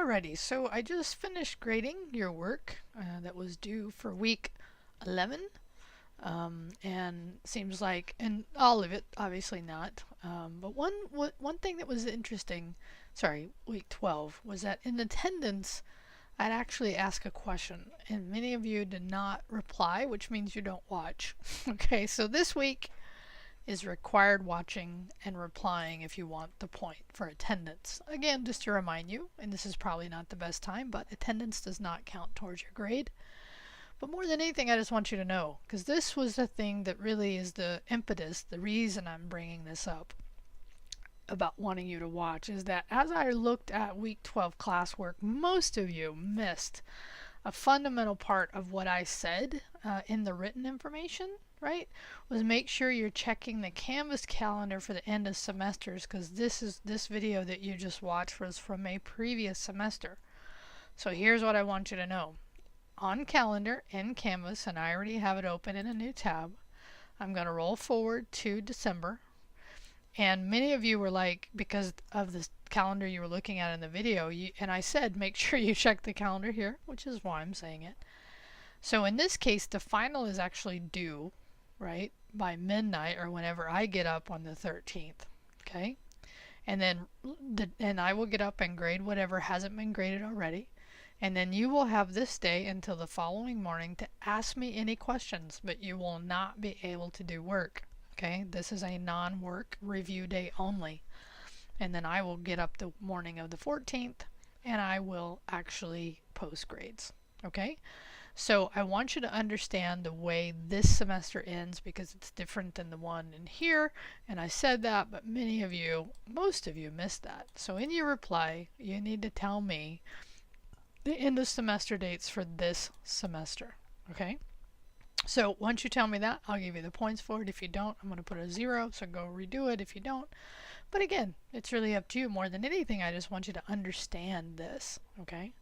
Alrighty, so I just finished grading your work that was due for week 11. And seems like, and all of it, obviously not. But one thing that was interesting, sorry, week 12, was that in attendance, I'd actually ask a question, and many of you did not reply, which means you don't watch. Okay, so this week is required watching and replying if you want the point for attendance. Again, just to remind you, and this is probably not the best time, but attendance does not count towards your grade. But more than anything, I just want you to know, because this was the thing that really is the impetus, the reason I'm bringing this up about wanting you to watch, is that as I looked at week 12 classwork, most of you missed a fundamental part of what I said in the written information, right? Was make sure you're checking the Canvas calendar for the end of semesters, because this video that you just watched was from a previous semester. So here's what I want you to know. On calendar in Canvas, and I already have it open in a new tab, I'm going to roll forward to December. And many of you were like, because of the calendar you were looking at in the video, and I said make sure you check the calendar here, which is why I'm saying it. So in this case, the final is actually due, right, by midnight or whenever I get up on the 13th. Okay, and then I will get up and grade whatever hasn't been graded already. And then you will have this day until the following morning to ask me any questions, but you will not be able to do work. Okay, this is a non-work review day only. And then I will get up the morning of the 14th and I will actually post grades. Okay, so I want you to understand the way this semester ends, because it's different than the one in here. And I said that, but many of you, most of you missed that. So in your reply, you need to tell me the end of semester dates for this semester. Okay, so once you tell me that, I'll give you the points for it. If you don't, I'm going to put a 0, so go redo it if you don't. But again, it's really up to you. More than anything, I just want you to understand this. Okay,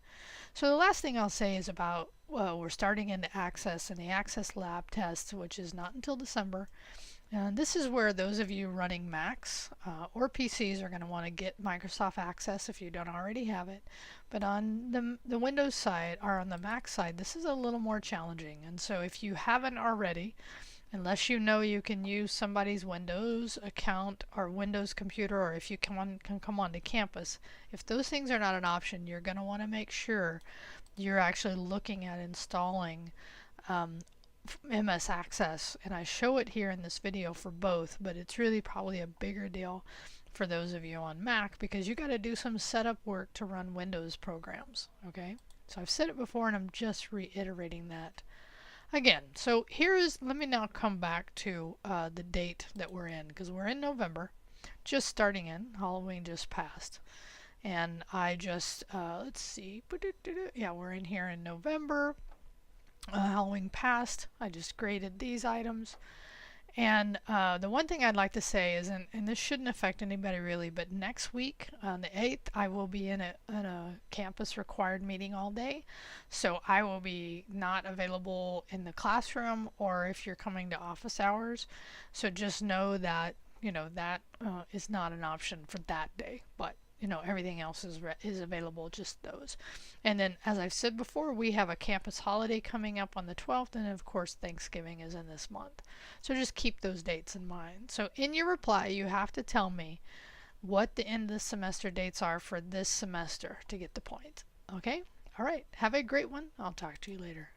so the last thing I'll say is about, well, we're starting into Access and the Access Lab test, which is not until December. And this is where those of you running Macs or PCs are going to want to get Microsoft Access if you don't already have it. But on the Windows side, or on the Mac side, this is a little more challenging. And so if you haven't already, unless you know you can use somebody's Windows account or Windows computer, or if you can come onto campus, if those things are not an option, you're going to want to make sure you're actually looking at installing MS Access. And I show it here in this video for both, but it's really probably a bigger deal for those of you on Mac, because you got to do some setup work to run Windows programs. Okay, so I've said it before and I'm just reiterating that again. So let me now come back to the date that we're in, because we're in November, just starting in. Halloween just passed, and I just let's see, yeah, we're in here in November. Halloween passed. I just graded these items. And the one thing I'd like to say is, and this shouldn't affect anybody really, but next week on the 8th, I will be in a campus required meeting all day. So I will be not available in the classroom, or if you're coming to office hours. So just know that, that is not an option for that day. But everything else is available, just those. And then, as I've said before, we have a campus holiday coming up on the 12th, and of course Thanksgiving is in this month. So just keep those dates in mind. So in your reply, you have to tell me what the end of the semester dates are for this semester to get the point. Okay? All right. Have a great one. I'll talk to you later.